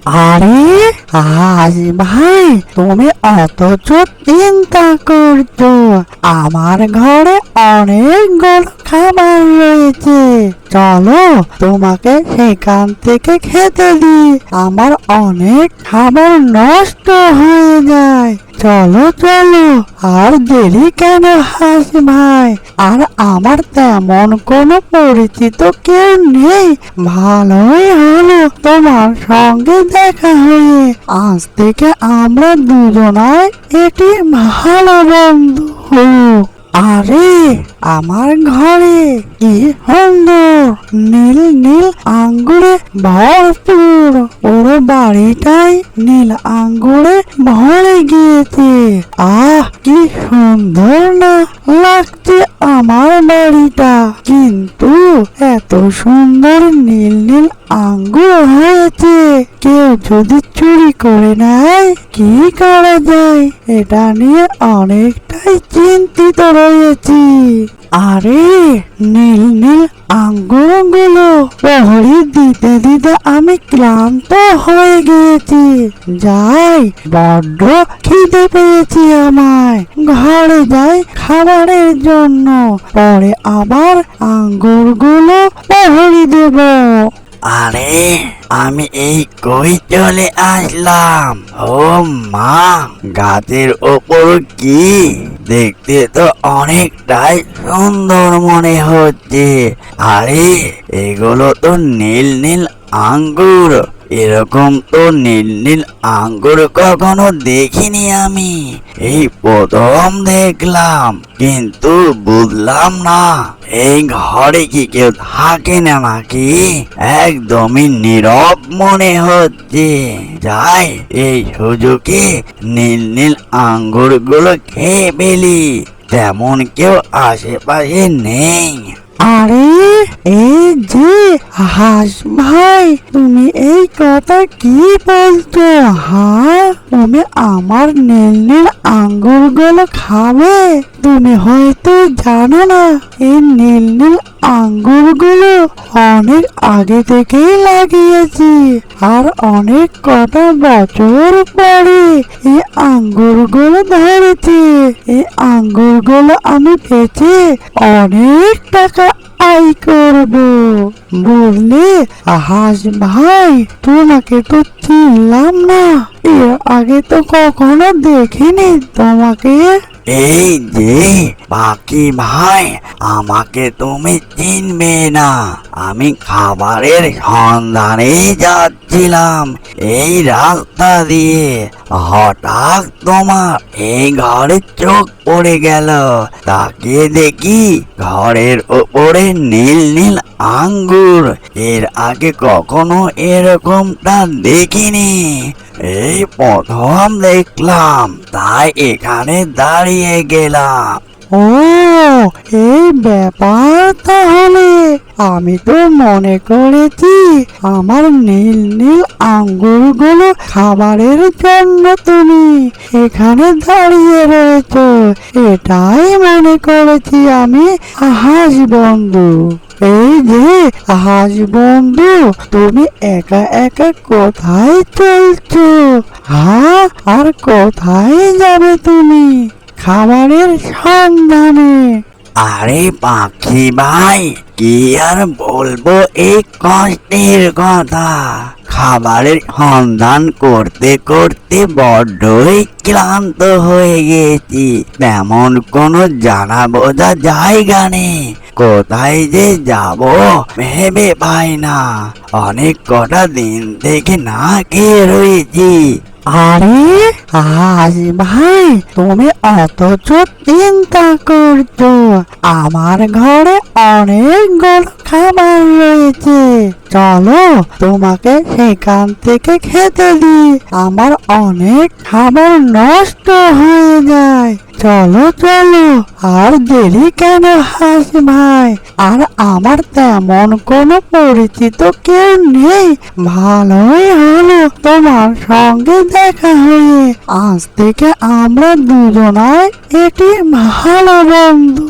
আরে আজ ভাই, তুমি অথচ চিন্তা করছো? আমার ঘরে অনেকগুলো খাবার রয়েছে, চলো তোমাকে সেখান থেকে খেতে দিই। আমার অনেক খাবার নষ্ট হয়ে যায়। চলো চলো, আর দেরি কেন হাস ভাই? আর আমার তেমন কোনো পরিচিত কেউ নেই, ভালোই হলো তোমার সঙ্গে দেখা হয়ে। আজ থেকে আমরা দুজনাই এটি ভালো বন্ধু। আরে আমার ঘরে কি সুন্দর নীল নীল আঙ্গুরে ভরপুর, পুরো বাড়িটাই নীল আঙ্গুরে ভরে গিয়েছে। আহ, কি সুন্দর না লাগছে আমার বাড়িটা। কিন্তু এত সুন্দর নীল নীল আঙ্গুর হয়েছে, কেউ যদি চুরি করে নেয় কি করা যায়? এটা নিয়ে অনেকটাই চিন্তিত রয়েছি। আরে নীল নীল আঙ্গুরগুলো প্রহরী দিতে দিতে আমি ক্লান্ত হয়ে গিয়েছি। যাই, বড্ড খিদে পেয়েছি আমায়। ঘরে যাই খাবারের জন্য, পরে আবার আঙ্গুরগুলো প্রহরী দেব। আরে আমি এই কই চলে আসলাম? ও মা, গাছের ওপর কি দেখতে তো অনেকটাই সুন্দর মনে হচ্ছে। আরে এগুলো তো নীল নীল আঙ্গুর। এরকম তো নীল নীল আঙ্গুর কখনো দেখিনি আমি, এই প্রথম দেখলাম। কিন্তু বুঝলাম না এই ঘরে কি কেউ থাকে না নাকি? একদমই নীরব মনে হচ্ছে। যাই, এই সুযোগে নীল নীল আঙ্গুর গুলো খেয়ে ফেলি, তেমন কেউ আশেপাশে নেই। আরে এই যে হাস ভাই, তুমি এই কথা কি বলছো? হ্যাঁ, তুমি আমার নীল নীল আঙ্গুরগুলো খাবে? তুমি হয়তো জানো না, এই নীল নীল আঙ্গুরগুলো অনেক আগে থেকেই লাগিয়েছি, আর অনেক কটা বছর পরে এই আঙ্গুরগুলো ধরেছে। এই আঙ্গুরগুলো আমি বেচে অনেক টাকা আয় করব, বুঝলে হাস ভাই? তোমাকে তো চিনলাম না, এর আগে তো কখনো দেখিনি তোমাকে। এই যে বাকি ভাই, আমাকে তুমি চিনবে না। আমি খাবারের সন্ধানে যাচ্ছিলাম এই রাস্তা দিয়ে, হঠাৎ তোমার এই ঘরে চোখ পড়ে গেল। তাকিয়ে দেখি ঘরের ওপরে নীল নীল আঙ্গুর। এর আগে কখনো এরকমটা দেখিনি, এই প্রথম দেখলাম, তাই এখানে দাঁড়িয়ে গেলাম। ও, এই ব্যাপার তাহলে। আমি তো মনে করেছি আমার নীল নীল আঙ্গুরগুলো খাবারের জন্য তুমি এখানে দাঁড়িয়ে রয়েছো, এটাই মনে করেছি আমি। হাস বন্ধু, এই যে হাস বন্ধু, তুমি একা একা কোথায় চলছো? হ্যাঁ, আর কোথায় যাবে তুমি খাবারের সন্ধানে? আরে পাখি ভাই, কি আর বলবো এই কষ্টের কথা। খাবারের সন্ধান করতে করতে বড্ডই ক্লান্ত হয়ে গেছি। তেমন কোনো জানা বোঝা জায়গা নেই, কোথায় যে যাব ভেবে পাই না। অনেক কটা দিন থেকে না খেয়ে রয়েছি। আরে আজ ভাই, তুমি অথচ চিন্তা করছো? আমার ঘরে অনেকগুলো খাবার রয়েছে, চলো তোমাকে সেখান থেকে খেতে দিই। আমার অনেক খাবার নষ্ট হয়ে যায়। চলো চলো, আর দেরি কেন হাস ভাই? আর আমার তেমন কোনো পরিচিত কেউ নেই, ভালোই হলো তোমার সঙ্গে দেখা হয়ে। আজ থেকে আমরা দুজনাই এটি ভালো বন্ধু।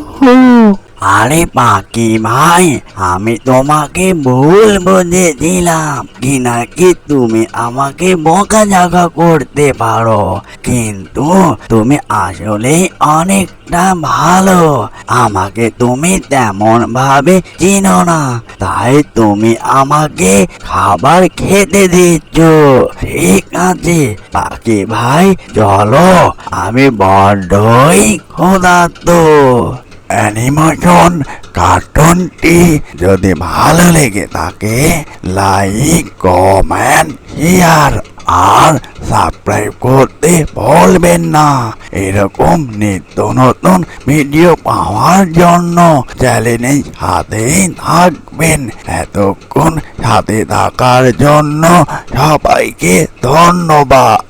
আরে পাখি ভাই, আমি তোমাকে ভুল বুঝেছিলাম কি নাকি তুমি আমাকে বকাঝকা করতে পারো, কিন্তু তুমি আসলে অনেকটা ভালো। আমাকে তুমি তেমন ভাবে চিনো না, তাই তুমি আমাকে খাবার খেতে দিচ্ছ। ঠিক আছে পাখি ভাই, চলো, আমি বড্ডই ক্ষুধার্ত। অ্যানিমেশন কার্টুনটি যদি ভালো লেগে থাকে, লাইক, কমেন্ট, শেয়ার আর সাবস্ক্রাইব করতে ভুলবেন না। এরকম নিত্য নতুন ভিডিও পাওয়ার জন্য চ্যানেলের সাথেই থাকবেন। এতক্ষণ সাথে থাকার জন্য সবাইকে ধন্যবাদ।